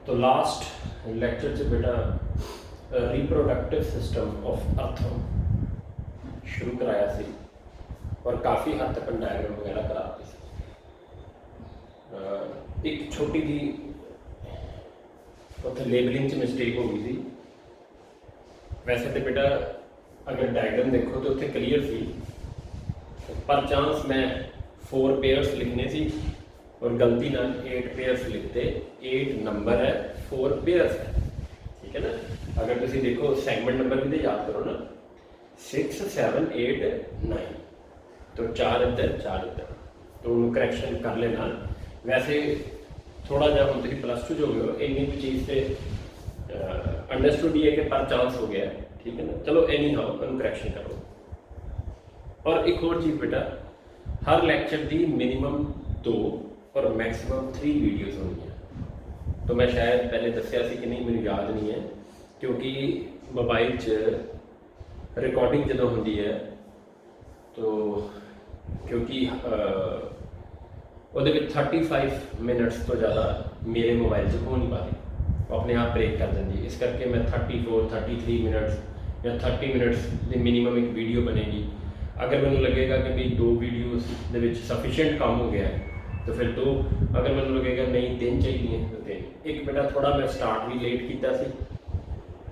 तो last lecture च बेटा रिप्रोडक्टिव सिस्टम ऑफ अर्थम शुरू कराया सी और काफ़ी हद तक डायग्राम वगैरह कराते सी। एक छोटी जी उत्थे लेबलिंग च मिस्टेक हो गई थी। वैसे तो बेटा अगर डायग्राम देखो तो उत्थे क्लीयर सी, पर चांस मैं 4 पेयर्स लिखने सी और गलती ना 8 पेयर्स लिखते। 8 नंबर है, 4 पेयर्स है, ठीक है ना। अगर तुम देखो सैगमेंट नंबर भी तो याद करो ना, 6 7 8 9, तो 4 इधर 4 इधर, तो उन्होंने करैक्शन कर लेना। वैसे थोड़ा जहा हम तुम +2 जो हो इन्नी भी चीज़ से अंडरस्टूड ही है कि पर चांस हो गया, ठीक है ना। चलो एनी हाउ उन्होंने करैक्शन करो। और एक और चीज़ बेटा, हर लैक्चर की मिनिमम 2 और मैक्सिमम 3 वीडियोज़ होनी है। तो मैं शायद पहले दसिया सी कि नहीं, मैंने याद नहीं है, क्योंकि मोबाइल च रिकॉर्डिंग जो होंगी है तो क्योंकि वो 35 मिनट्स तो ज़्यादा मेरे मोबाइल से हो नहीं पाती, अपने आप ब्रेक कर देंगी। इस करके मैं 34 33 मिनट्स या 30 मिनट्स की मिनिमम एक वीडियो बनेगी। अगर मैंने लगेगा कि भाई 2 वीडियोज़ सफिशेंट काम हो गया है तो फिर 2, अगर मैंने लगेगा नहीं 3 चाहिए तो 3। एक बेटा थोड़ा मैं स्टार्ट भी लेट किया सी,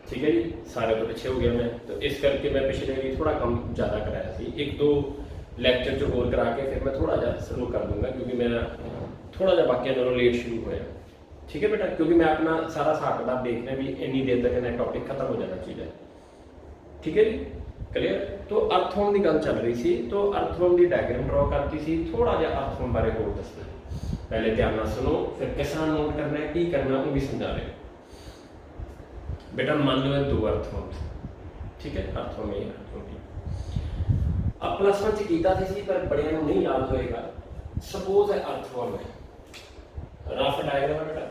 ठीक है जी, सारे तो पिछे हो गया मैं, तो इस करके मैं पिछले भी थोड़ा कम ज़्यादा कराया सी। 1-2 लैक्चर जो होर करा के फिर मैं थोड़ा जहा शुरू कर दूँगा, क्योंकि मैं थोड़ा जहा बाकी नालों लेट शुरू होया, ठीक है बेटा, क्योंकि मैं अपना सारा हिसाब किताब देखना भी इन्नी देर तक इन्ना टॉपिक खत्म हो जाना चाहिए, ठीक है जी, क्लियर। तो अर्थवम की गल चल रही थी, तो अर्थवम की डायग्राम ड्रॉ करती थी। थोड़ा जहा अर्थवम बारे होर दसना, पहले ध्यान नाल सुनो, फिर किस तरह नोट करना है, की करना वो भी समझा रहे बेटा। मान लो 2 अर्थवम, ठीक है, अर्थवम ये अर्थवम की अब +1 च कीता सी, पर बड़िया नहीं याद होएगा। सपोज है अर्थवम है, रफ डायग्राम है बेटा,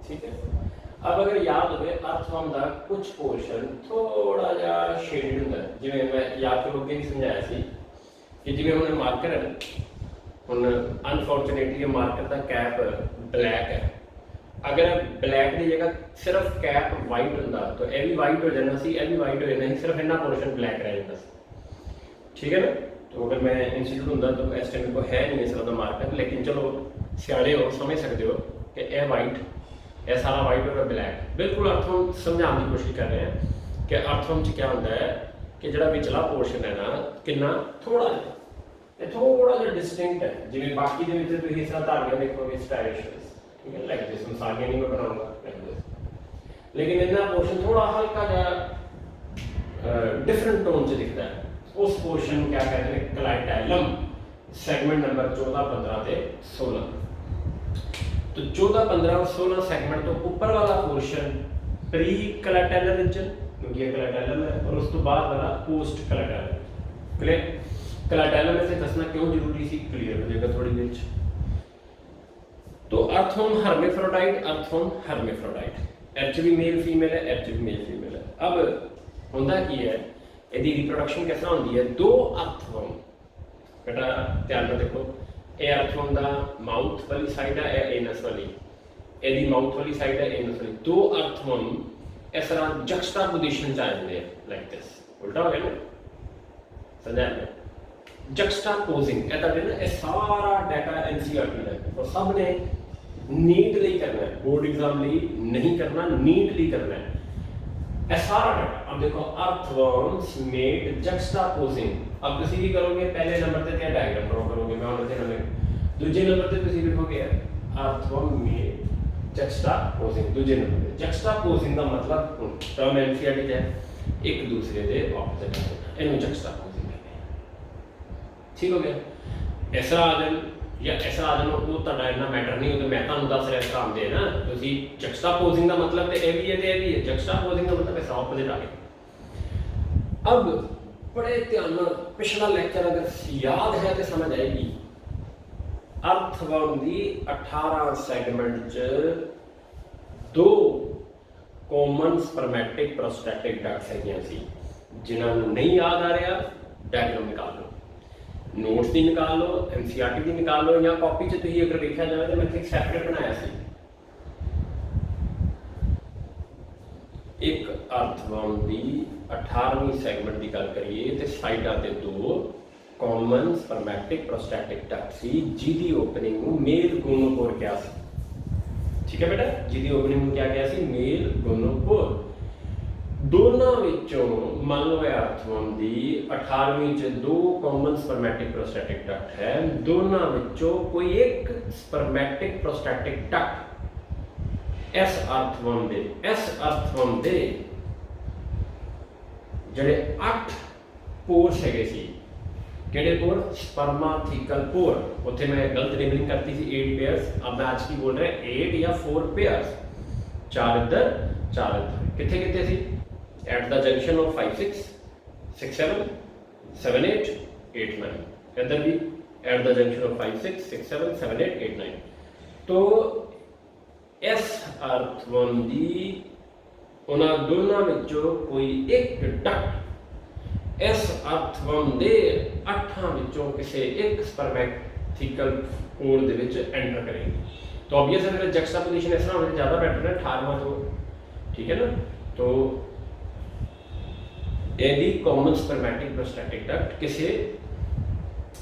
ठीक है। अब अगर याद हो अर्थवम का कुछ पोर्शन थोड़ा जहा शेडिड होंगे, जिवें मैं याद करो अगे भी समझाया सी कि जिवें हमने मार्कर है, हुण अनफॉर्चुनेटली मार्कर का कैप ब्लैक है। अगर ब्लैक की जगह सिर्फ कैप वाइट होंदा तो यह भी वाइट हो जाना सी, यह भी वाइट हो जाना सी, सिर्फ इन्ना पोर्शन ब्लैक रह जाता सी, ठीक है ना। तो अगर मैं इंस्टीट्यूट होंदा तो इस टाइम को है नहीं इस तरह का मार्कर, लेकिन चलो सियाणे हो समझ सकते हो कि यह वाइट, यह सारा वाइट और ब्लैक। बिल्कुल अर्थवम समझाने की कोशिश कर रहे हैं कि अर्थवम च क्या होता है कि जो विचला पोर्शन है ना, कितना थोड़ा जहा डिस्टिंक्ट है, जिवें बाकी के इस तरह धारियां देखोगे स्टाइलिश, ठीक है, लाइक दिस। मिसालियां नहीं मैं बनाऊंगा लाइक दिस, लेकिन इन्ना पोर्शन थोड़ा हल्का जहा डिफरेंट टोन से दिखता है। उस पोर्शन क्या कहते हैं, क्लाइटेलम, सैगमेंट नंबर 14 15 से 16। तो 14 15 और 16 सैगमेंट तो ऊपर वाला पोर्शन प्री क्लाइटेलर रीजन, क्योंकि ये क्लाइटेलम है, और उस तो बाद वाला पोस्ट क्लाइटेलर। क्लियर, क्लाइटेलम में से दसना क्यों जरूरी सी, क्लियर हो जाएगा थोड़ी देर। तो earthworm hermaphrodite, earthworm hermaphrodite, H भी मेल फीमेल है, एच भी मेल फीमेल है। अब होंदा की है, यदि रिप्रोडक्शन किस तरह होती है, 2 अर्थवम बेटा ध्यान में देखो, ये अर्थवम का माउथ वाली साइड है, यह एनस वाली, यदि माउथ वाली साइड है, एनस वाली। 2 अर्थवम इस तरह जक्स्टा पोजिशन से आ जाते हैं, लाइक दिस। उल्टा हो गया ना, समझा मैं, जक्स्टा पोजिंग है। सारा डाटा एनसीईआरटी का है और सब ने नीटली करना है, बोर्ड एग्जाम ली नहीं करना, नीटली करना है यह सारा डाटा। अब देखो अर्थवर्म्स मेड जक्स्टा पोजिंग। अब तुम की करोगे, पहले नंबर पर डायग्राम ड्रॉ करोगे, मैं उन्होंने दूजे नंबर पर तुम लिखोगे अर्थवर्म मेड जक्स्टा पोजिंग। दूजे नंबर पर जक्स्टा पोजिंग का मतलब टर्म एनसीईआरटी है, एक दूसरे के ऑपोजिट इन्होंने जक्स्टा पोजिंग, ठीक हो गया। ऐसा आ जाए या ऐसा आ जाना वो तो इन्ना मैटर नहीं, तो मैं तुहानू दस रहा इस काम दे ना, तुसी जक्स्टापोजिंग का मतलब तो यह भी है तो यह भी है, जक्स्टापोजिंग का मतलब ऐसा ऑपोजिट आ गया। अब बड़े ध्यान पिछला लेक्चर अगर याद है तो समझ आएगी। अर्थवर्म की 18 सैगमेंट च 2 कॉमन स्पर्मेटिक प्रोस्टैटिक डक्ट्स है, जिन्होंने नहीं याद आ रहा डायग्राम निकाल लो। नोट्स की निकाल लो, NCERT की निकाल लो, या कॉपी च तुसीं अगर देखा जाए तो मैं एक सैपरेट बनाया सी एक अर्थवर्म की 18वीं सैगमेंट की गल करिए तो साइडा ते 2 कॉमन स्पर्मैटिक प्रोस्टैटिक डक्ट सी जिहदी ओपनिंग नूं मेल गोनोपोर कहा सी। ठीक है बेटा, जिहदी ओपनिंग नूं क्या कहा सी? Mail gonopore. दोनों विचों मान लो अर्थवर्म की 18वीं च 2 कॉमन स्पर्मैटिक प्रोस्टैटिक डक्ट है, दोनों विचों कोई एक स्पर्मैटिक प्रोस्टैटिक डक्ट इस अर्थवर्म दे ਜਿਹੜੇ 8 पोर्स है सी। किहड़े पोर? स्पर्माथिकल पोर। उत्थे मैं गलत लेबलिंग करती थी 8 पेयर्स, अब मैं आज की बोल रहा 8 या 4 पेयर्स, 4 इधर 4 इधर। किथे किथे सी? At the junction of 5 6 6 7 7 8 8 9। इधर भी एट द जंक्शन ऑफ 5 6 6 7 7 8 8 9। तो इस अर्थवर्म की उन्होंने दोनों विचों कोई एक डक्ट इस अर्थवर्म के 8 विचों किसी एक स्पर्मैटिकल पोर दे विच एंटर करेगी। तो ऑब्वियस है फिर जक्सटापोजिशन इस तरह ज़्यादा बेटर है 18वां तो, ठीक है ना। तो यदि कॉमन स्पर्मैटिक प्रोस्टैटिक डक्ट किसी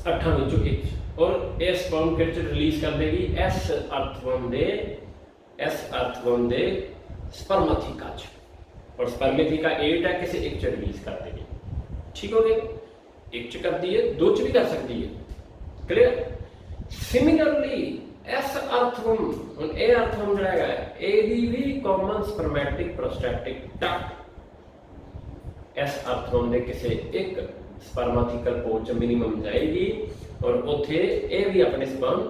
8 विचों एक और इस स्पर्म किट रिलीज कर देगी इस अर्थवर्म दे स्पर्मेथिका च, और स्पर्मेथिका 8 है किसी एक च रिलीज कर देगी। ठीक हो गया, एक च करती है, 2 च भी कर सकती है। क्लियर। सिमिलरली इस अर्थवर्म हुण ये अर्थवर्म जिहड़ा है एदी भी कॉमन स्पर्मैटिक प्रोस्टैटिक डक्ट इस अर्थवर्म दे किसी एक स्पर्मेथिकल पोर च मिनिमम जाएगी और उत्थे ये भी अपने स्पर्म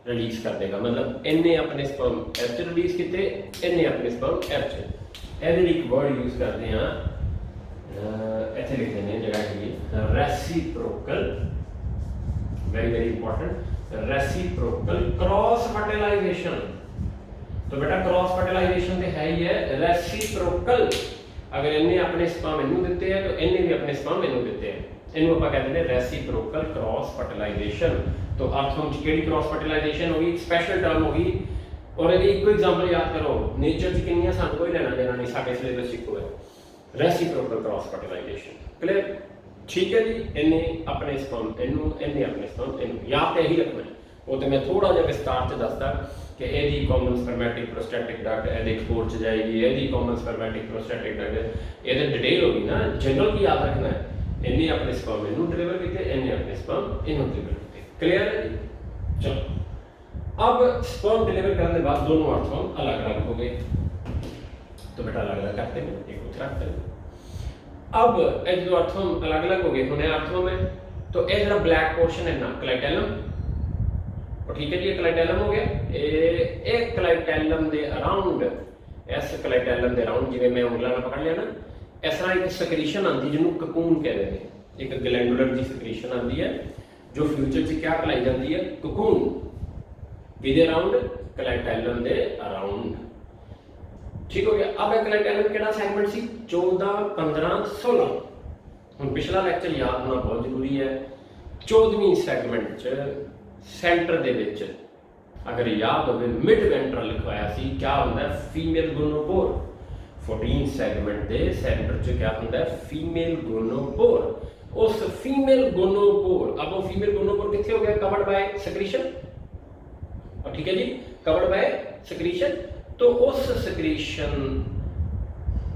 रिलीज कर देगा। मतलब इन्हें अपने स्पर्म एच रिलीज किए, इन्हें अपने स्पर्म एच। ये एक वर्ड यूज करते हैं, इतने लिखते हैं जगह की reciprocal, very very important, reciprocal cross fertilisation. तो बेटा क्रॉस फर्टिलाइजेशन तो है ही है, रेसिप्रोकल। अगर इन्हें अपने स्पर्म इनू दिते हैं तो इन्हें भी अपने स्पर्म इनू दिते हैं, इनू आप कहते हैं रेसिप्रोकल क्रॉस फर्टिलाइजेशन। तो अर्थवर्म की केड़ी क्रॉस फर्टिलाइजेशन होगी? स्पेशल टर्म होगी। और यदि एक एग्जांपल याद करो, नेचर च कितनी सानू कोई लेना देना नहीं, साडे सिलेबस इको है, रेसिप्रोकल क्रॉस फर्टिलाइजेशन। क्लियर। ठीक है जी। इन्हें अपने स्पर्म इनू, इन्हें अपने स्पर्म इनू, याद तो यही रखना है। वो तो मैं थोड़ा जिहा विस्तार से दसदा कि यदि कॉमन स्पर्मैटिक प्रोस्टैटिक डक्ट यदि पोर च जाएगी, यदि कॉमन स्पर्मैटिक प्रोस्टैटिक डक्ट, ये तो डिटेल होगी ना। जनरल की याद रखना है, इन्हें अपने स्पर्म इनू डिलीवर किए, इन्हें अपने स्पर्म इनू डिलीवर किए। क्लियर है जी। चलो अब स्पर्म डिलीवर करने के बाद दोनों अर्थवर्म अलग अलग हो गए। तो बेटा अलग अलग करते हैं, एक उत्तर रखते हैं। अब ये जो अर्थवर्म अलग अलग हो गए, होने अर्थवर्म है, तो ये जो ब्लैक पोर्शन है ना क्लाइटेलम, और ठीक है जी, क्लाइटेलम हो गया। ये क्लाइटेलम के अराउंड, इस क्लाइटेलम के अराउंड जिवें मैं उंगलां नाल पकड़ लिया ना, इस तरह एक सकरीशन आती जिन्होंने ककून कहते हैं, एक ग्लैंडुलर की सकरीशन आती है जो फ्यूचर से क्या कहलाई जाती है? ककून। विद अराउंड क्लाइटेलम के अराउंड। ठीक हो गया। अब क्लाइटेलम केड़ा सेगमेंट सी? 14 15 16। हुण पिछला लेक्चर याद होना बहुत जरूरी है। 14वीं सैगमेंट सेंटर दे विच अगर याद हो, मिड वेंट्रल लिखवाया सी, क्या होंदा है? Female gonopore. 14 सैगमेंट के सेंटर च क्या होंदा है? Female gonopore. उस फीमेल गोनोपोर, अब वो फीमेल गोनोपोर कितने हो गया? Covered by secretion. और ठीक है जी, कवर्ड बाय सेक्रीशन। तो उस सेक्रीशन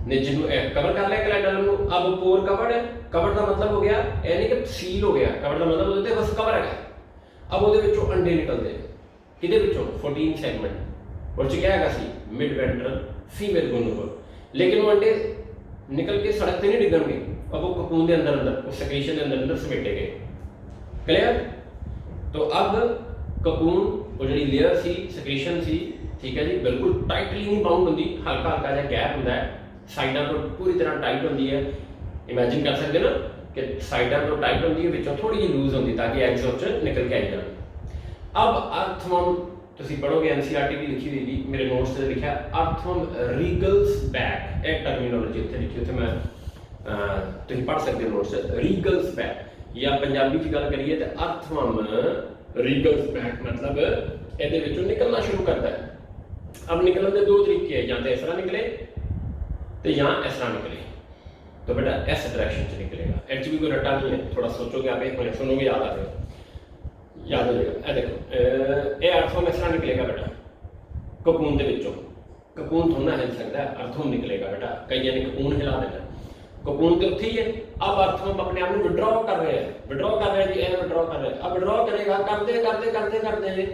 ने जिन्होंने कवर कर लिया क्लाइटेलम को, अब पोर कवर्ड है। कवर्ड का मतलब हो गया यानी कि सील हो गया। कवर्ड का मतलब होता है बस कवर है। अब वो अंडे निकलते हैं किहदे विचों? 14 सैगमेंट और क्या है सी? Mid ventral female gonopore. लेकिन वो अंडे निकल के सड़क पे नहीं डिगणगे, अब वो ककून के अंदर अंदर उस सेक्रीशन के अंदर अंदर समेटे गए। क्लियर। तो अब ककून वो जी लेयर सी, सेक्रीशन सी, ठीक है जी, बिल्कुल टाइटली नहीं बाउंड होंगी, हल्का हल्का जहा गैप होंदा है, साइडां तो पूरी तरह टाइट होंदी है। इमेजिन कर सकते ना कि साइडां तो टाइट होंदी है, विचों थोड़ी जी लूज होंदी ताकि एग्स उस निकल के आई जाए। अब अर्थवर्म तुसीं पढ़ोगे, NCERT भी लिखी हुई थी, मेरे नोट्स से लिखा अर्थवर्म रीगल्स बैक। एक टर्मिनोलॉजी उत्थे लिखी, उत्थे मैं तुसीं पढ़ सकते हो नोट्स। रीगल्स बैक या पंजाबी च गल करिए तो अर्थवम रीगल्स बैक मतलब ये निकलना शुरू करता है। अब निकलने के दो तरीके हैं, या तो इस तरह निकले तो या इस तरह निकले। तो बेटा इस डायरेक्शन से निकलेगा, एच भी कोई रट्टा नहीं है, थोड़ा सोचोगे आप, एक मिनट सुनोगे, याद आ जाएगा, याद हो जाएगा। देखो ये अर्थों में इस तरह निकलेगा बेटा, ककून के विचों ककून थोड़ा हिल सकता है, अर्थों निकलेगा बेटा, कई ने ककून हिला देना, ककून तो उत्थे ही है। अब अर्थों अपने आप को विड्रॉ कर रहे हैं, विड्रॉ कर रहे हैं जी, विड्रॉ कर रहे हैं। अब विड्रॉ करेगा, करते करते करते करते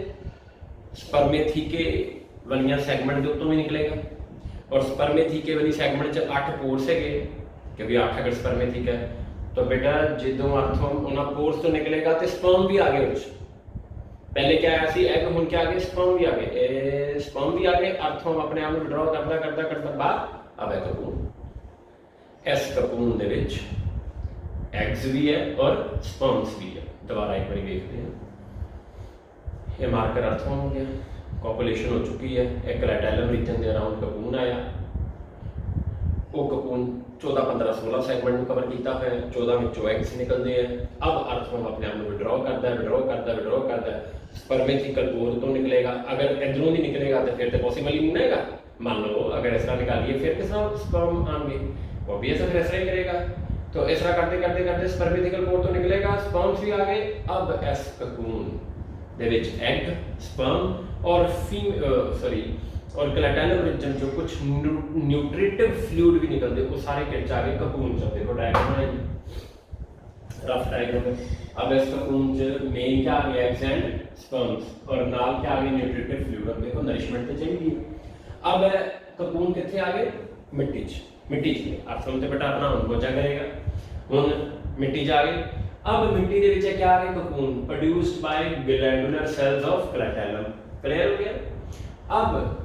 स्पर्मेथीके वाली सेगमेंट के उत्तों भी निकलेगा, और स्पर्मेथीके वाली सेगमेंट च 8 पोर्स है, क्योंकि 8 अगर स्पर्मेथीका है तो बेटा जो अर्थों उन्होंने पोर्स तो निकलेगा तो स्पर्म भी आ गए उस पहले क्या आया सी एग, हुण क्या आ गए, स्पर्म भी आ गए, स्पर्म भी आ गए। अर्थों अपने आप विड्रॉ करता करता करता बाहर अब है ककून। इस ककून दे विच एग्स भी है और स्पर्म्स भी है। दोबारा एक बार देखते हैं, ये मार्कर अर्थों हो गया, कॉपुलेशन हो चुकी है, एक क्लैटेलम रीजन के अराउंड ककून आया, वो ककून 14, 15, 16 सैगमेंट में कवर किया है, 14 में एग्स निकलते हैं। अब अर्थवम अपने आप विड्रॉ करता है, विड्रॉ करता है, विड्रॉ करता है, स्पर्मेथिकल पोर तो निकलेगा। अगर इधरों नहीं निकलेगा तो फिर तो पॉसिबल ही नहीं रहेगा। मान लो अगर इस तरह निकालिए फिर किस तरह स्पर्म आएंगे, वो भी ऐसा फिर ऐसा ही करेगा। तो इस तरह करते करते करते स्पर्मेथिकल पोर तो निकलेगा, स्पर्म्स भी आ गए। अब इस ककून दे विच एग, स्पर्म और और क्लैटेलम रीजन जो कुछ न्यूट्रिटिव फ्लूइड भी निकलते वो सारे किट आ गए ककून च। देखो डायग्राम है, रफ डायग्राम है। अब इस ककून च मेन क्या आ गया, एग्स एंड स्पर्म्स, और नाल क्या आ गया, न्यूट्रिटिव फ्लूइड। अब देखो नरिशमेंट तो चाहिए। अब ककून कितने आ गए, मिट्टी च, मिट्टी च अर्थवम ते बेटा अपना हुण बोझा करेगा, हुण मिट्टी च आ गए। अब मिट्टी दे विच क्या आ गया, cocoon produced by glandular cells of clitellum. Clear हो गया। अब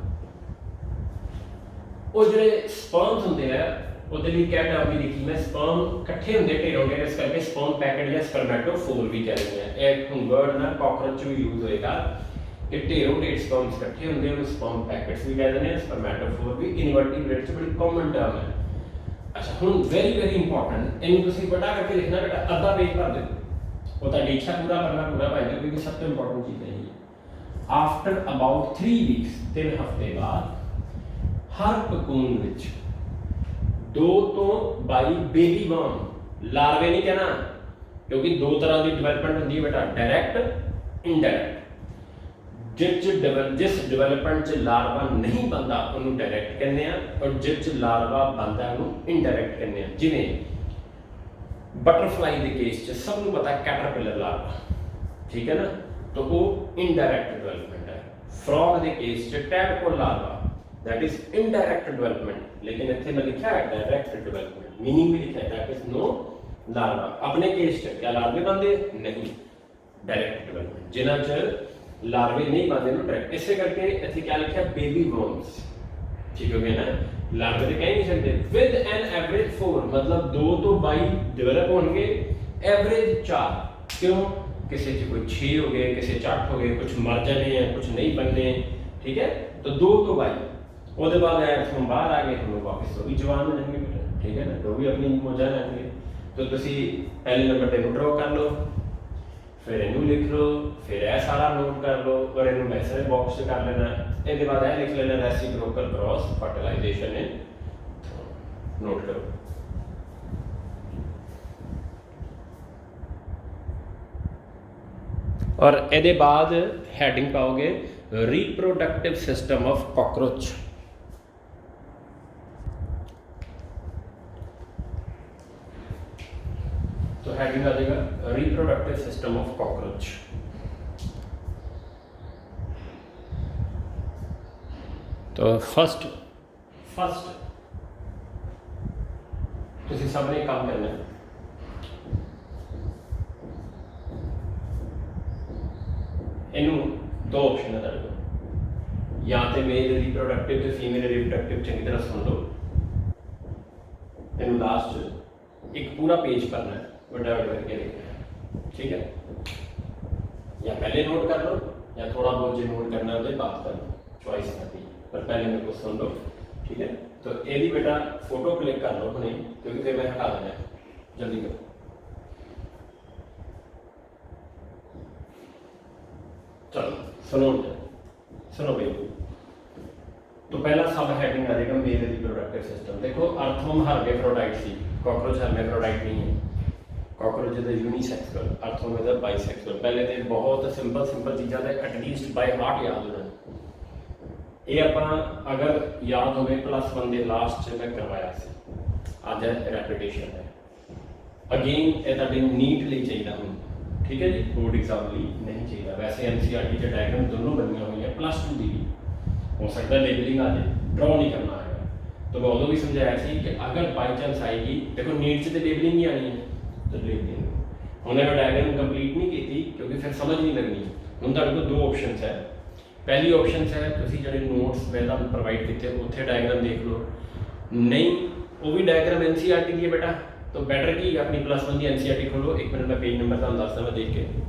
वो जो स्पर्म्स होंगे हैं ਉਹਦੇ ਲਈ क्या टर्म भी लिखी मैं, स्पर्म इकट्ठे होंगे ढेरों ढेर, इस करके स्पर्म पैकेट या स्पर्मेटोफोर भी कहते हैं। एक वर्ड ना कॉकरोच भी यूज होएगा कि ढेरों ढेर स्पर्म्स इकट्ठे होंगे, उन्हें स्पर्म पैकेट्स भी कहते हैं, स्पर्मेटोफोर भी। इनवर्टिब्रेट से बड़ी कॉमन टर्म है। अच्छा हुण वेरी वेरी इंपॉर्टेंट, इन्हें तुसीं बड़ा करके लिखना बेटा, अद्धा पेज भर दो, वो तो इच्छा पूरा करना पूरा भाई, क्योंकि सब तो इंपॉर्टेंट चीज़ है। आफ्टर अबाउट 3 वीक्स 3 हफ्ते बाद हर ककून विच 2 तो 22 बेबी वर्म, लार्वे नहीं कहना, क्योंकि 2 तरह की डिवेलपमेंट होती है बेटा, डायरैक्ट इनडायरैक्ट। जिस डिवेलपमेंट च लार्वा नहीं बनता उन्होंने डायरैक्ट कहते हैं, और जिस लार्वा बनता है उन्होंने इनडायरैक्ट कहते हैं। जिवें बटरफ्लाई के केस च सब को पता है कैटरपिलर लार्वा, ठीक है ना, तो वो इनडायरैक्ट डिवेलपमेंट है। फ्रॉग के केस च tadpole larva, that is indirect development, लेकिन इतने मैं लिखा है डायरेक्ट डेवलपमेंट, मीनिंग भी लिखा है दैट इज नो लार्वा। अपने केस च क्या लार्वे बनते नहीं, डायरेक्ट डेवलपमेंट। जिन्हां च लार्वे नहीं बनते नो डायरेक्ट, इसे करके इतने क्या लिखा है बेबी वर्म्स, ठीक हो गया ना। लार्वे तो कह नहीं सकते। विद एन एवरेज 4 मतलब 2 तो 22 डेवलप होंगे, एवरेज 4, क्यों, किसी च कोई 6 हो गए, किसी 8 हो गए, कुछ मर जाने हैं, कुछ नहीं बनने, ठीक है। तो 2 तो 22 उसके बाद हम बाहर आ गए, हम लोग वापस तो भी जवान हो जाएंगे बेटा, ठीक है ना, तो भी अपनी मौजा लेंगे। तो तुसी पहले नंबर पर ड्रॉ कर लो, फिर इनू लिख लो, फिर यह सारा नोट कर लो, और इनू मैसेज बॉक्स से कर लेना। इसके बाद यह लिख लेना रेसिप्रोकल क्रॉस फर्टिलाइजेशन है, नोट करो। और ये बाद हैडिंग पाओगे रिप्रोडक्टिव सिस्टम ऑफ कॉकरोच। तो हैडिंग आ जाएगा रिप्रोडक्टिव सिस्टम ऑफ कॉकरोच। तो फर्स्ट तुसी सबने काम करना है, इनू 2 ऑप्शन है तेरे को, या तो मेल रिप्रोडक्टिव तो फीमेल रिप्रोडक्टिव चंगी तरह सुन लो, इनू लास्ट एक पूरा पेज करना है, बड़ा बड़ा करके लिखना है, ठीक है। या पहले नोट कर लो, या थोड़ा बहुत जो नोट करना है बात कर लो, चॉइस करती, पर पहले मेरे को सुन लो, ठीक है। तो यदि बेटा फोटो क्लिक कर लो नहीं, क्योंकि फिर मैं हटा देना है, जल्दी करो। सुनो सुनो भाई। तो पहला सब हेडिंग आ जाएगा मेल रिप्रोडक्टिव सिस्टम। देखो अर्थवम हर्माफ्रोडाइट सी, कॉकरोच हर्माफ्रोडाइट नहीं है। Cockroach is unisexual, earthworm is bisexual. पहले तो बहुत सिंपल चीज़ां तो एटलीस्ट बाय हार्ट याद होना। ये आप अगर याद हो +1 के लास्ट मैं करवाया सी, अज रैपिटेशन है। अगेन ये तुहाडे नीट लिए चाहिए हूँ, ठीक है जी, बोर्ड एग्जाम लिए नहीं चाहिए। वैसे NCERT के डायग्राम दोनों बनिया हुई है, +2 की भी हो सकता है, लेबलिंग आ जाए, ड्रॉ नहीं करना है। तो मैं उदों भी समझाया सी कि अगर बाई चांस आएगी, देखो नीट से तो लेबलिंग ही आनी है, तो लेबलिंग उन्हें मैं डायग्राम कंप्लीट नहीं की क्योंकि फिर समझ नहीं लगनी। हम तुहाडे कोल 2 ऑप्शन है। पहली ऑप्शन है तुसीं जिहड़े नोट्स मैं तुहानूं प्रोवाइड किए उत्थे डायग्राम देख लो, नहीं वो भी डायग्राम NCERT की है बेटा, तो बैटर की अपनी +1 की NCERT खोलो। 1 मिनट मैं पेज नंबर तुहानूं दसदा मैं देख के।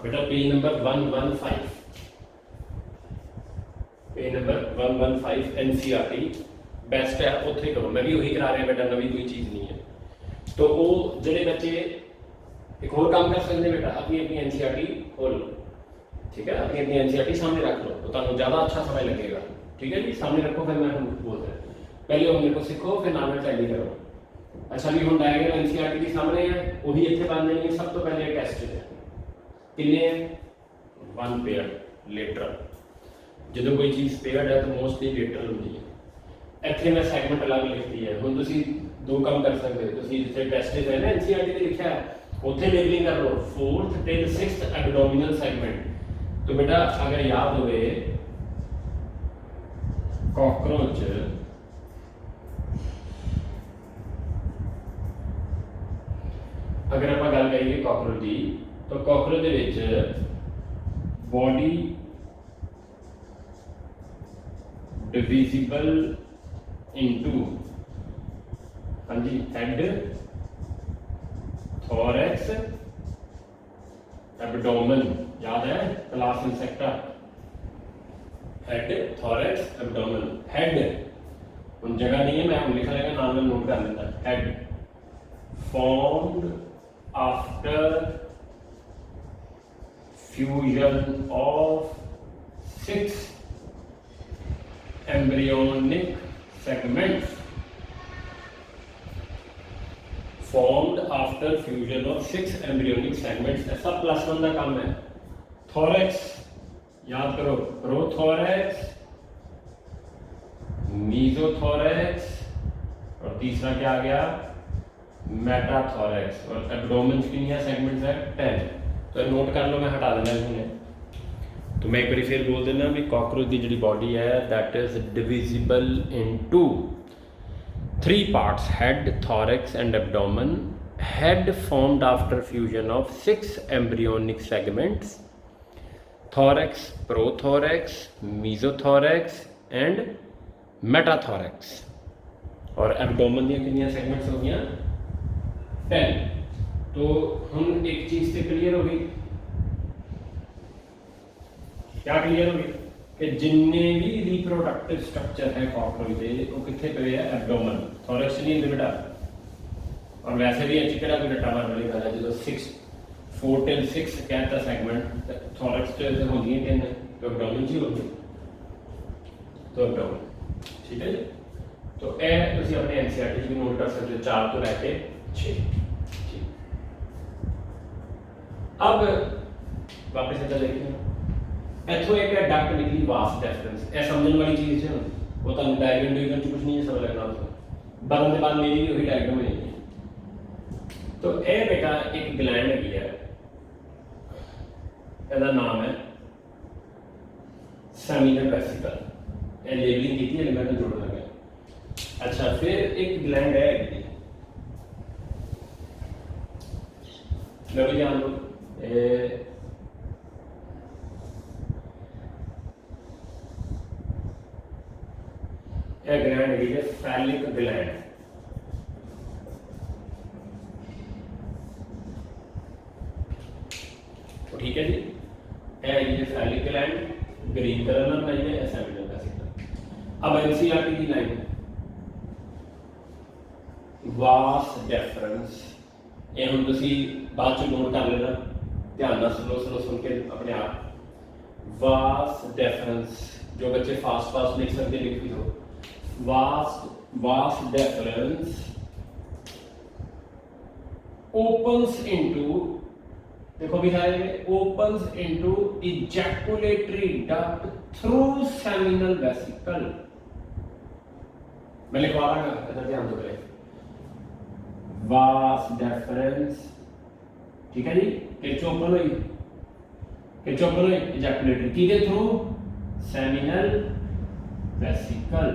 बेटा page number 115, page number 115 NCERT best है, उत्थे करो। मैं भी वही करा रहा बेटा, नवी कोई चीज़ नहीं है। तो वो जिहड़े बच्चे एक और काम कर सकते बेटा, अपनी NCERT खोल लो, ठीक है, अपनी NCERT सामने रख लो तो तुहानूं ज़्यादा अच्छा समय लगेगा, ठीक है जी। सामने रखो, फिर मैं बोलता पहले वो मेरे को सीखो, फिर नाम टैली करो। अच्छा भी हम डायग्राम NCERT के सामने है, वही इतने बन जाएंगे। सब तो पहले टेस्ट है किन्ने 1 पेयर लेटरल, जो कोई चीज़ पेयर्ड है तो मोस्टली लेटरल होती है। इतने मैं सैगमेंट अलग लिखती है। हम तुम 2 काम कर सकते हो, जिथे टेस्ट है ना NCERT से लिखा है उत्थे लेबलिंग कर लो 4th till 6th abdominal segment. तो बेटा अगर याद हो कॉकरोच अगर आप गल करिए कॉकरोच की, तो कॉकरोच के बॉडी डिविजिबल इनटू, हाँ जी, हेड, थॉरैक्स, एब्डोमेन, याद है class Insecta, head, thorax, abdomen. Head उन जगह नहीं है, मैं हम लिखा रहेगा, नाम में नोट कर लेता। Head formed after fusion of 6 embryonic segments, formed after fusion of 6 embryonic segments। ऐसा +1 का काम है। थॉरैक्स याद करो, प्रोथॉरैक्स, मीजोथॉरैक्स, और तीसरा क्या आ गया, मेटाथॉरैक्स। और एब्डोमेन की सेगमेंट्स है 10। तो नोट कर लो, मैं हटा देना इन्हें। तो मैं एक बार फिर बोल देना भी कॉकरोच की जी बॉडी है that is divisible into 3 parts, head, thorax and abdomen. Head formed after fusion of 6 embryonic segments, thorax, prothorax, mesothorax and metathorax. और एब्डोमेन दी कितनी सेगमेंट्स हो गई 10। तो हम एक चीज़ से क्लियर हो गई, क्या क्लियर हो गई कि जिन्ने भी रिप्रोडक्टिव स्ट्रक्चर है कॉकरोच के वो कितने पे है, एब्डोमेन। थॉरैक्स नहीं होंगे बेटा, और वैसे भी अच्छी कोई डट्टा मार वाली गल है जो 4 till 6 कहता सेगमेंट, थॉरैक्स तो होंगी 10, तो एब्डोमेन ही होगी, तो एब्डोमेन, ठीक है जी। तो यह तुम अपने NCERT भी नोट कर सकते हो 4 तो लैके 6। अब वापस इधर देखिए, इथों एक डक्ट निकली वास डेफरेंस। यह समझने वाली चीज़ है, वो तुम डायग्राम डिवीजन कुछ नहीं है समझ लगना। बदलने बाद मेरी भी वही डायग्राम है। तो यह बेटा एक ग्लैंड है, इसका नाम है सेमिनल वेसिकल। यह लेबलिंग की थी, मैं तो जोड़ लगा। अच्छा, फिर एक ग्लैंड है, मैं भी जान लो, ग्लैंड है फैलिक ग्लैंड। तो ठीक है जी, ये फैलिक ग्लैंड ग्रीन कलर में बनाई है, सेमिनल वेसिकल। अब NCERT की लाइन वास डेफरेंस ये हुण तुसीं बाद च नोट कर लेना, ध्यान नाल स्लो सुन के अपने आप। वास डेफरेंस, जो बच्चे फास्ट लिख सकते लिख भी दो। वास डेफरेंस ओपन्स इनटू, देखो भी सारे में, opens into ejaculatory duct through seminal vesicle. मैं लिखवा रहा हूं, इधर ध्यान दो पहले। वास डेफरेंस, ठीक है जी, किच ओपन हुई इजैकुलेटरी किदे थ्रू, सेमिनल वेसिकल।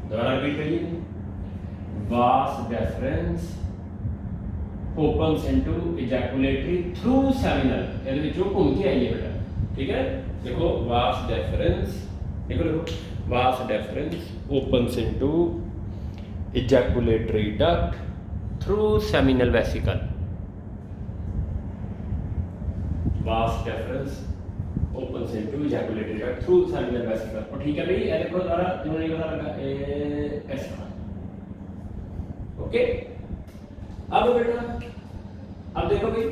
दोबारा रिपीट करिए। Vas deferens opens into ejaculatory through seminal, ਇਹਦੇ ਵਿੱਚੋਂ ਘੁੰਮ ਕੇ ਆਈ ਹੈ बेटा, ठीक है। देखो वास डेफरेंस, देखो vas deferens opens into ejaculatory duct through seminal vesicle. Vas deferens opens into ejaculatory duct through seminal vesicle. और ठीक है भाई, ये देखो जरा जो नहीं पता लगा ऐसा, ओके। अब बेटा अब देखो भाई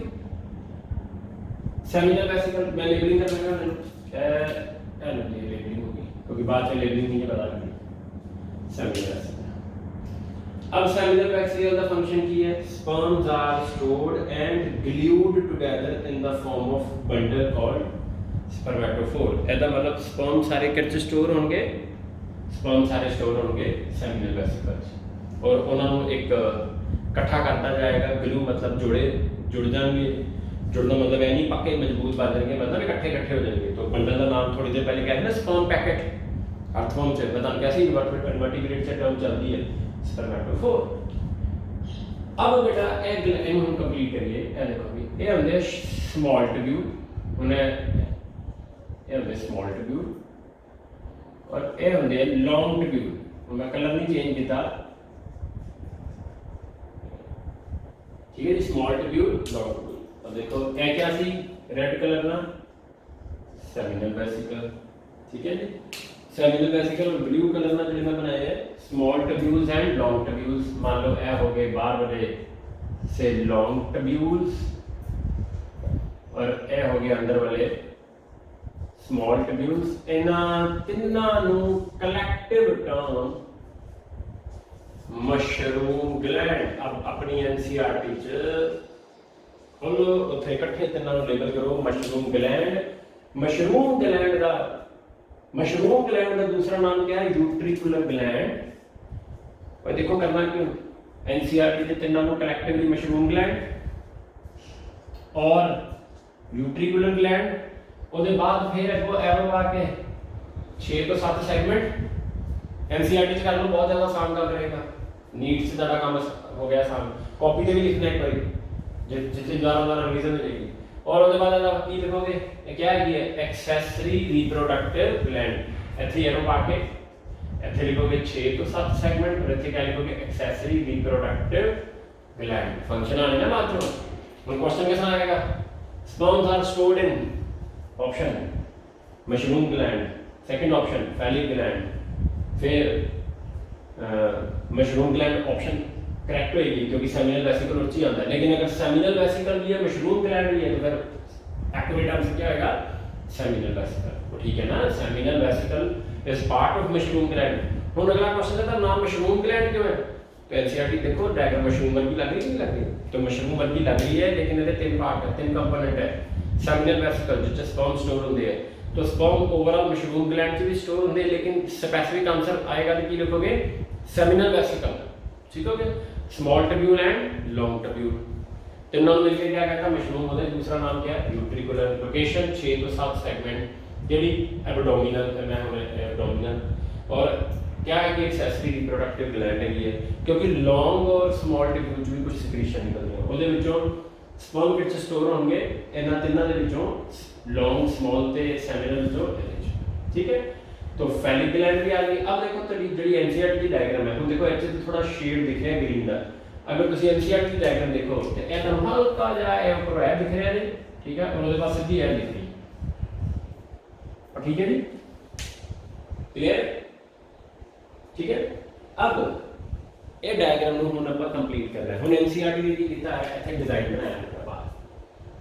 सेमिनल वेसिकल, मैं लेबलिंग कर लूंगा, लेबलिंग होगी क्योंकि बाद में लेबलिंग नहीं पता लगी। सेमिनल वेसिकल, अब सेमिनल वेसिकल का फंक्शन की है, sperms are stored and glued together in the form of bundle called spermatophore. ਇਹਦਾ मतलब स्पर्म सारे किस स्टोर होंगे, स्पर्म सारे स्टोर होंगे सेमिनल वेसिकल च, और उन्होंने एक इकट्ठा करता जाएगा। ग्लू मतलब जुड़ जाएंगे, जुड़ना मतलब है नहीं पक्के मजबूत बन जाएंगे, मतलब इकट्ठे हो जाएंगे। तो बंडल का नाम थोड़ी देर पहले कहते हैं ना स्पर्म पैकेट, अर्थफॉर्म से बताना कैसी इन्वर्टिब्रेट से टर्म चलती है स्पर्मेटोफोर। अब बेटा ये हम कंप्लीट करिए, ये देखो भी ये होंगे स्मॉल ट्यूब्यूल, उन्हें ये होंगे स्मॉल ट्यूब्यूल, और ये होंगे लॉन्ग ट्यूब्यूल। मैं कलर नहीं चेंज किया, ठीक है जी, स्मॉल ट्यूब्यूल लॉन्ग ट्यूब्यूल। और देखो ये क्या सी, रेड कलर ना सेमिनल वेसिकल, ठीक है जी, सेमिनल वेसिकल, और ब्लू कलर ना जो मैं बनाया है small tubules and long tubules. मान लो ये हो गए बाहर वाले से लॉन्ग ट्यूब्यूल्स, और ये हो गए अंदर वाले स्मॉल ट्यूब्यूल्स। इन्हां तिन्हां नूं कलैक्टिव टर्म मशरूम ग्लैंड। अब अपनी एनसीईआरटी च खोलो, उत्थे इकट्ठे तिन्हां नूं लेबल करो मशरूम ग्लैंड। मशरूम ग्लैंड का दूसरा नाम क्या है, यूट्रिकुलर ग्लैंड। और देखो करना क्यों, एनसीईआरटी के तिन्हां नूं कलैक्टिवली मशरूम ग्लैंड और यूट्रिकुलर ग्लैंड। उसके बाद फिर अगो एरो आके 6 तो 7 सेगमेंट एनसीईआरटी च कर लो, बहुत ज़्यादा आसान काम रहेगा। नीट से ज़्यादा काम हो गया आसान, कॉपी से भी लिखना एक बार जिससे ज़्यादा रिवीजन हो जाएगी। और उसके बाद आप की लिखोगे, क्या है ये एक्सेसरी रिप्रोडक्टिव ग्लैंड। इतने एरो पाके इतने लिखोगे 6 तो 7 सेगमेंट, और इतने क्या लिखोगे एक्सेसरी रिप्रोडक्टिव ग्लैंड। फंक्शन आने ना बाद में, ਹੁਣ क्वेश्चन कैसा आएगा, sperms are stored in option mushroom gland, second option phallic gland, फिर मशरूम ग्लैंड ऑप्शन करेक्ट होगी क्योंकि सेमिनल वेसिकल उच्च ही आता है। लेकिन अगर सेमिनल वेसिकल भी है मशरूम ग्लैंड भी है तो फिर एक्यूरेट आंसर क्या होगा, सेमिनल वेसिकल। तो ठीक है ना, seminal vesicle is part of mushroom gland. ਹੁਣ अगला क्वेश्चन है नाम मशरूम ग्लैंड क्यों है, तो एनसीईआरटी देखो डायग्राम मशरूम वर्गी लग रही है, नहीं लग रही, तो मशरूम वर्गी लग रही है, लेकिन ये तीन पार्ट है, तीन कंपोनेंट है। सेमिनल वेसिकल जिससे स्पर्म स्टोर होते हैं, तो स्पर्म ओवरऑल मशरूम ग्लैंड से भी स्टोर होते हैं, लेकिन स्पेसिफिक आंसर आएगा तो की लिखोगे सेमिनल वेसिकल, ठीक हो गया। Small tubule and long tubule तीनों मिलकर क्या कहता है मशरूम होता है। दूसरा नाम क्या है, यूट्रिकुलर। लोकेशन 6 तो 7 सेगमेंट जेडी एब्डोमिनल मैं एब्डोमिनल, और क्या है कि एक्सेसरी रिप्रोडक्टिव ग्लैंड है, क्योंकि लॉन्ग और स्मॉल ट्यूब्यूल भी कुछ सिक्रीशन निकलती है, ਉਹਦੇ ਵਿੱਚੋਂ स्पर्म किट स्टोर होंगे ਇਹਨਾਂ ਤਿੰਨਾਂ ਦੇ ਵਿੱਚੋਂ लॉन्ग स्मॉल ਤੇ सेमिनल जो ठीक है। तो फैलिक ग्लैंड भी आ गई। अब देखो तेरी ਜਿਹੜੀ एनसीईआरटी ਦੀ डायग्राम है, ਹੁਣ देखो ਇੱਥੇ थोड़ा शेड दिख रहा है ग्रीन ਦਾ, अगर ਤੁਸੀਂ एनसीईआरटी ਦੀ डायग्राम देखो तो ਇਹ ਤਾਂ ਹਲਕਾ ਜਿਹਾ ਇਹ ਉੱਪਰ ਹੈ दिख रहा है, ठीक है, और ਉਹਦੇ पास सीधी है दिख रही है, ठीक है जी, क्लियर, ठीक है। अब ਇਹ ਡਾਇਗਰਾਮ ਨੂੰ ਹੁਣ ਆਪਾਂ ਕੰਪਲੀਟ ਕਰਨਾ ਹੈ। ਹੁਣ ਐਨਸੀਈਆਰਟੀ ਨੇ ਕੀ ਕੀਤਾ ਹੈ, ਇੱਥੇ ਡਿਜ਼ਾਈਨ ਬਣਾਇਆ ਹੈ ਬਾਹਰ,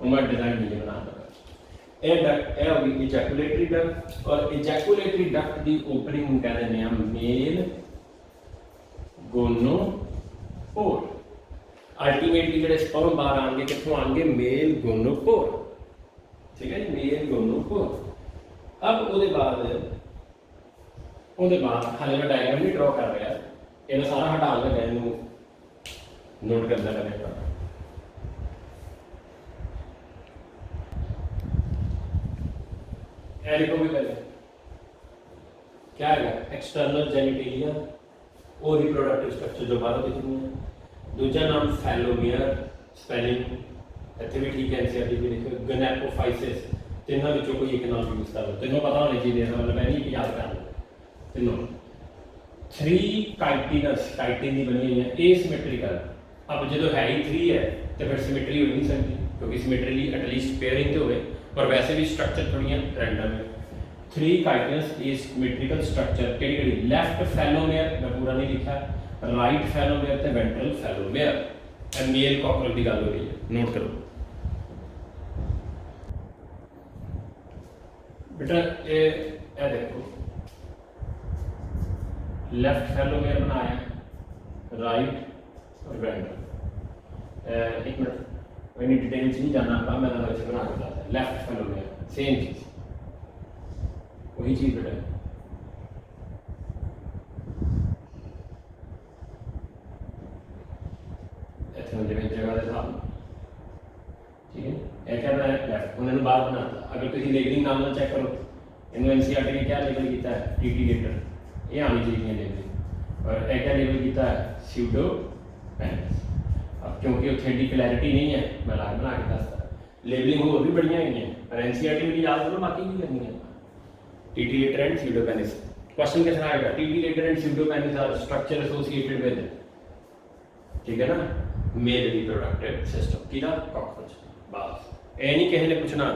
ਉਹ ਮੈਂ ਡਿਜ਼ਾਈਨ ਨਹੀਂ ਬਣਾਉਂਦਾ। ਇਹ ਡਕਟ ਇਹ ਹੋ ਗਈ ਇਜੈਕੂਲੇਟਰੀ ਡਕਟ, ਔਰ ਇਜੈਕੂਲੇਟਰੀ ਡਕਟ ਦੀ ਓਪਨਿੰਗ ਨੂੰ ਕਹਿ ਦਿੰਦੇ ਆ ਮੇਲ ਗੋਨੋਪੋਰ। ਅਲਟੀਮੇਟਲੀ ਜਿਹੜੇ ਸਪਰਮ ਬਾਹਰ ਆਣਗੇ ਕਿੱਥੋਂ ਆਣਗੇ, ਮੇਲ ਗੋਨੋਪੋਰ, ਠੀਕ ਹੈ ਜੀ, ਮੇਲ ਗੋਨੋਪੋਰ। ਅਬ ਉਹਦੇ ਬਾਅਦ ਹਾਲੇ ਮੈਂ ਡਾਇਗਰਾਮ ਨਹੀਂ ਡਰਾ ਕਰ ਰਿਹਾ, ਇਹਨੂੰ ਸਾਰਾ ਹਟਾਉਣ ਲੱਗਾ, ਇਹਨੂੰ ਨੋਟ ਕਰਦਾ ਰਹੇਗਾ। ਇਹ ਦੇਖੋ भी पहले क्या है, एक्सटर्नल जेनिटेलिया और रिप्रोडक्टिव स्ट्रक्चर जो बाहर दिखनी है। दूसरा नाम फैलोमियर, स्पेलिंग ਇੱਥੇ ਵੀ ਠੀਕ ਹੈ, ਐਨਸੀईआरटी ਵੀ ਦੇਖੋ गनेपोफाइसिस, ਤਿੰਨਾਂ ਵਿੱਚੋਂ ਕੋਈ ਇੱਕ ਨਾਮ ਯੂਜ਼ ਕਰ ਲਓ, ਤਿੰਨੋਂ ਪਤਾ ਹੋਣੇ ਚਾਹੀਦੇ ਹਨ, मतलब मैं नहीं याद कर लो तीनों। 3 काइटिनस, काइटिन की बनी हुई है, एसिमेट्रिकल। अब जो है ही 3 है तो फिर सिमेट्री हो नहीं सकती, क्योंकि सिमेट्री एटलीस्ट पेयरिंग तो हो, और वैसे भी स्ट्रक्चर थोड़ी रैंडम है। 3 काइटिनस एसिमेट्रिकल स्ट्रक्चर केड़ी, लेफ्ट फैलोमेयर, मैं पूरा नहीं लिखा, राइट फैलोमेयर ते वेंट्रल फैलोमेयर। मेल कॉकरल की गल हो रही है, नोट करो बेटा। ये देखो लेफ्ट फैलोमेयर बनाया, राइट और वेंट्रल। एक मिनट, मैंने डिटेल नहीं जानना था, मैंने वैसे बना के बताया। लेफ्ट फैलोमेयर सेम चीज, वही चीज बेटा। इतने जगह के हिसाब, ठीक है। एक है मैं लेफ्ट, उन्होंने बाहर बनाता। अगर तुम लेबलिंग नाम ना चेक करो, इन्होंने एनसीईआरटी ने क्या लेबल किया है, टीटीलेटर, ये आनी चाहिए लेबलिंग। और एक क्या लेबल किया है, स्यूडोपेनिस। अब क्योंकि उत्थे एडी क्लैरिटी नहीं है, मैं लाग बना के दसता। लेबलिंग होर भी बढ़िया हुई है, पर एनसीईआरटी में याद करो, बाकी भी करनी है। टीटीलेटर एंड स्यूडोपेनिस, क्वेश्चन कैसा आएगा, titillator and pseudopenis are structure associated with, ठीक है ना, मेल रिप्रोडक्टिव सिस्टम की ना कॉकरोच। बस ये नहीं किसी ने पूछना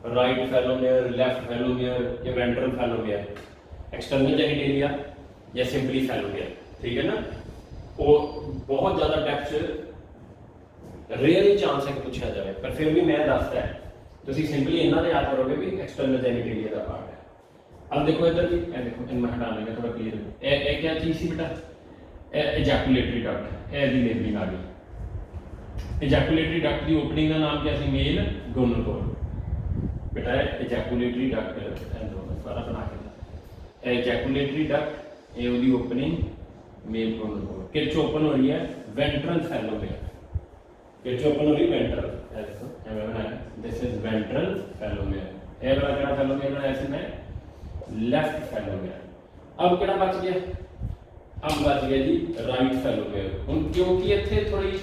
राइट फैलोमेयर, लेफ्ट फैलोमेयर या वेंट्रल फैलोमेयर, एक्सटर्नल जेनिटेलिया या सिंपली फैलोमेयर, ठीक है ना। वो बहुत ज़्यादा डेप्थ रेयरली चांस है कि पूछा जाए, पर फिर भी मैं दसता है, तो सिंपली इन्ना याद करोगे भी एक्सटर्नल जेनिटेलिया का पार्ट है। अब देखो इधर भी, देखो इनमें हटा लेंगे थोड़ा क्लियर। ये क्या चीज़ सी बेटा, एजैकुलेटरी डक्ट, ये लेबलिंग आ गई। एजैकुलेटरी डक्ट की ओपनिंग का नाम क्या सी, मेल गोनोपोर बेटा। एजैकुलेटरी डक्ट सारा बना के, एजैकुलेटरी डक्ट ये उसकी ओपनिंग मेल गोनोपोर। किच ओपन हो रही है, वेंट्रल फैलोमेयर, किच ओपन हो रही है वेंट्रल, देखो मैं बनाया, दिस इज वेंट्रल फैलोमेयर। ये वाला क्या फैलोमेयर बनाया सी मैं, लेफ्ट फैलोमेयर। अब क्या बच गया, अब बच गया जी राइट फैलोमेयर। हम क्योंकि इतने थोड़ी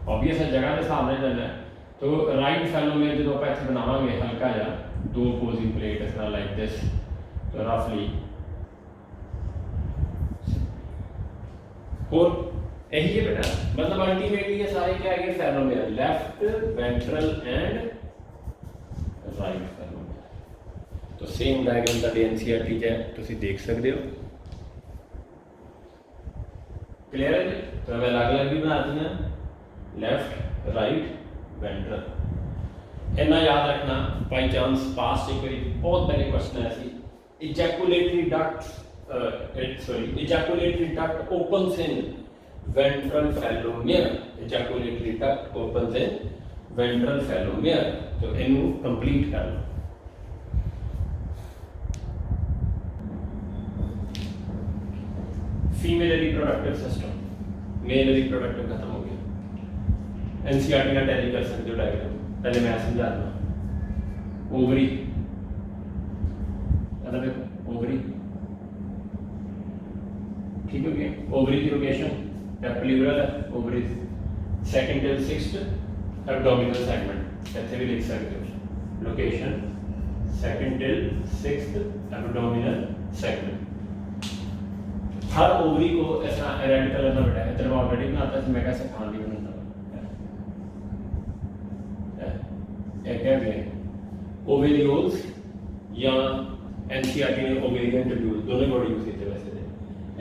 ऑब्वियस है, जगह के हिसाब से जाना है, तो राइट फैलोमेयर जो आप इतने बनावे हल्का जा 2 अपोजिंग प्लेट इस तरह लाइक दिस, तो रफली और यही है बेटा, मतलब अल्टीमेटली ये सारे क्या है, फैलोमेयर लेफ्ट, वेंट्रल एंड राइट फैलोमेयर। तो सेम डायग्राम का एनसीईआरटी है, तुम देख सकते हो, क्लियर है जी। तो मैं अलग अलग भी बना दी, लेफ्ट राइट वेंट्रल। इन्ना याद रखना, बाई चांस पास एक बार बहुत पहले क्वेश्चन आया सी, ejaculatory duct, sorry ejaculatory duct opens in ventral phallomere, ejaculatory duct opens in ventral phallomere. तो इनू कंप्लीट कर लो। Female reproductive system, male reproductive खत्म हो गया। एनसीईआरटी का टैली कर सकते हो डायग्राम, पहले मैं समझा दूँ। ओवरी, देखो ओवरी ठीक हो गया, ओवरी की लोकेशन प्लूरल है, ovary second till sixth abdominal segment, इतने भी लिख सकते हो location second till sixth abdominal segment. हर ओवरी को ऐसा रेड कलर में बैठा है, तेरे को ऑलरेडी बनाता है, मैं कैसे खान भी बनाता हूँ। क्या है ओवेरियोल्स या एनसीईआरटी ने ओवेरियन ट्यूब्यूल दोनों वर्ड यूज किए वैसे थे।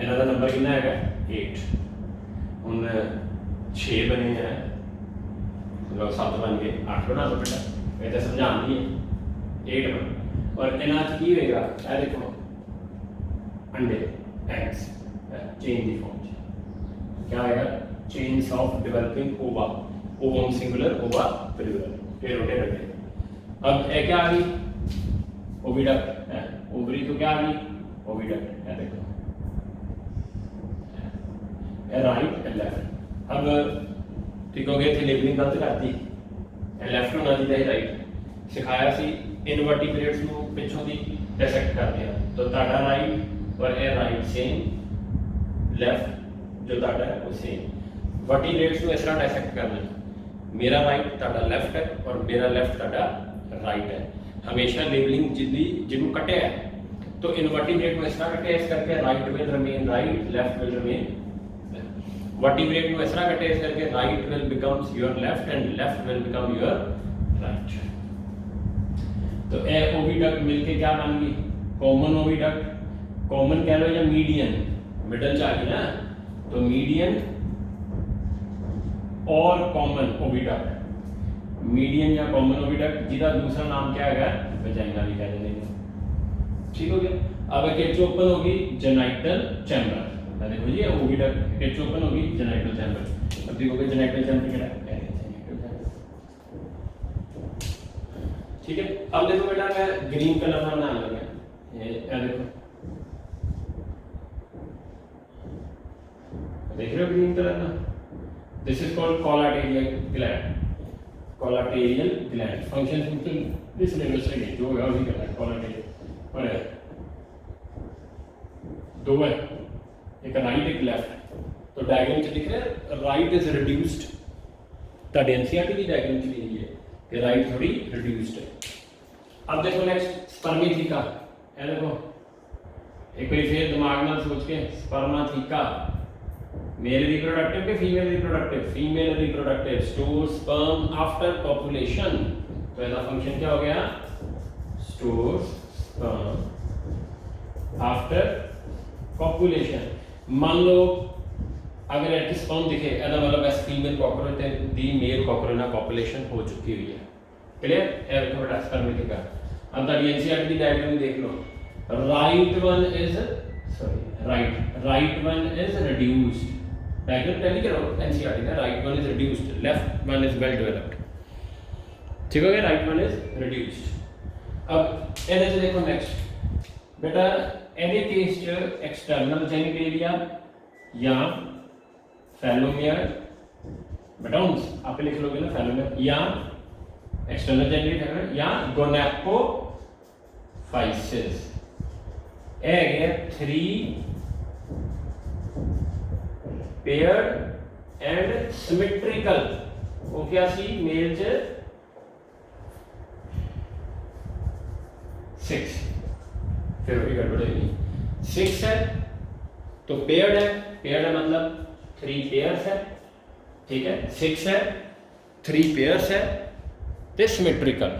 इन्हों का नंबर कितना है 8। हुण 6 बने हैं, मतलब 7 बन गए, 8 बना दो बेटा, ये तो समझानी है 8 बन। और इन्हां च की होएगा, ये देखो अंडे एग्स चेन की फॉर्म क्या होएगा, चेन्स ऑफ डेवलपिंग ओवा, ओवम सिंगुलर ओवा प्लूरल, फिर रोटे रखे। अब ये क्या आ गई, ओविडक्ट है, ओवरी तो क्या आ गई, ओविडक्ट है, देखो राइट एंड लेफ्ट। अब ठीक हो गया, थे लेबलिंग गलत करती, लेफ्ट होना चाहिए राइट सिखाया सी, इनवर्टिब्रेट्स ਨੂੰ ਪਿੱਛੋਂ ਦੀ ਡਿਸੈਕਟ ਕਰਦੇ ਆ, तो ਤੁਹਾਡਾ राइट और ए राइट सेम, लेफ्ट जो ਤੁਹਾਡਾ है वो सेम। वर्टिब्रेट्स ਨੂੰ ਇਸ ਤਰ੍ਹਾਂ ਡਿਸੈਕਟ करना, मेरा राइट ਤੁਹਾਡਾ लेफ्ट है और मेरा लेफ्ट ਤੁਹਾਡਾ राइट है। हमेशा लेबलिंग जिन्हों कटे है तो इनवर्टिब्रेट में इस तरह कटे, इस करके right will remain right, left will remain. Vertebrate में इस तरह कटे, इस करके right will becomes your left and left will become your right. तो ए ओविडक्ट मिलके क्या बन गई, कॉमन ओविडक्ट। कॉमन कह लो या मीडियन, मिडल च आ गई ना, तो मीडियन और कॉमन ओविडक्ट, मीडियन या कॉमन ओविडक्ट, जिसका दूसरा नाम क्या है, वजाइना भी कह देंगे। ठीक हो गया। अब किच ओपन होगी जेनाइटल चैम्बर, देखो जी ओविडक्ट किच ओपन होगी जेनाइटल चैम्बर। अब देखोगे जेनाइटल चैम्बर क्या है, ठीक है। अब देखो बेटा मैं ग्रीन कलर का बना लगा, ये देखो देख रहे हो ग्रीन कलर का, this is called collaterial gland, collaterial gland. Function this level से जो है वही करना है कोलाटेरियल। और दो है, एक राइट एक लेफ्ट, तो डायग्राम च दिख रहा है राइट इज रिड्यूस्ड, ताकि एनसीईआरटी की डायग्राम च दी है कि राइट थोड़ी रिड्यूस्ड है। अब देखो नेक्स्ट स्पर्मेथिका, ये देखो एक बार फिर दिमाग में सोच के, स्पर्मेथिका मेल रिप्रोडक्टिव के female reproductive, female reproductive store sperm after copulation. तो इसका फंक्शन क्या हो गया, स्टोर स्पर्म आफ्टर कॉपुलेशन। मान लो अगर एक स्पर्म दिखे, ਇਹਦਾ मतलब इस फीमेल कॉकरोच दी मेल कॉकरोच ਨਾਲ कॉपुलेशन हो चुकी हुई है। क्लियर, ये देखो बेटा स्पर्मेथिका। अब ताकि एनसीईआरटी की डायग्राम देख लो, right one is right one is reduced, diagram tally करो एनसीईआरटी का, right one is reduced, left one is well developed. ठीक हो गया, राइट वन इज रिड्यूस्ड। अब ਇਹਦੇ ਚ देखो नेक्स्ट बेटा, ਇਹਦੇ केस च एक्सटर्नल जेनिटेलिया या फेलोमियर, बेटा आप लिख लोगे ना फेलोमियर, या एक्सटर्नल जेनिटेलिया या गोनेपोफाइसिस। ए है 3 पेयर्ड एंड सिमेट्रिकल, वो क्या सी मेल च 6, फिर वही गड़बड़ होगी, 6 है तो पेयर्ड है, पेयर्ड है मतलब 3 पेयर्स है, ठीक है, 6 है 3 पेयर्स है, तो सिमेट्रिकल।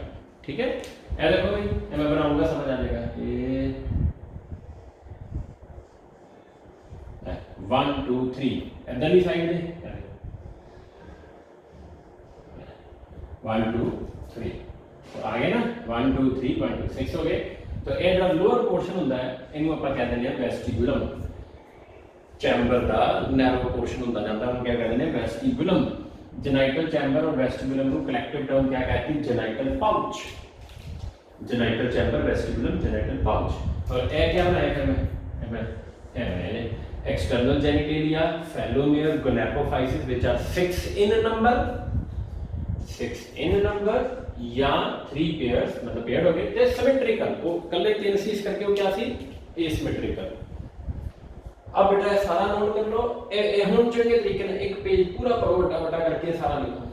ठीक है, ये देखो भाई, ये मैं बनाऊंगा समझ आ जाएगा, ये 1 2 3 इधर ही साइड में 1 2 3 तो आ गए ना, 1 2 3 1 2 6 हो गए। तो ये जो लोअर पोर्शन होता है इनू आप कह देंगे वेस्टिबुलम, चैम्बर का नैरो पोर्शन होता जाता है, हम क्या कहते हैं वेस्टिबुलम। जेनाइटल चैम्बर और वेस्टिबुलम को कलेक्टिव टर्म क्या कहती है, genital pouch. Genital chamber, vestibulum, genital pouch. और ये क्या बनाया फिर मैं external genitalia, phallomere, gonapophysis which are 6 in number, 6 in number या 3 पेयर्स, मतलब पेयर हो गए, ते सिमेट्रिकल, वो कल्ले 3 सी करके वो क्या सी एसिमेट्रिकल। अब बेटा सारा नोट कर लो, हुण चंगे तरीके नाल एक पेज पूरा पढ़ो, बड़ा बड़ा करके सारा लिखो।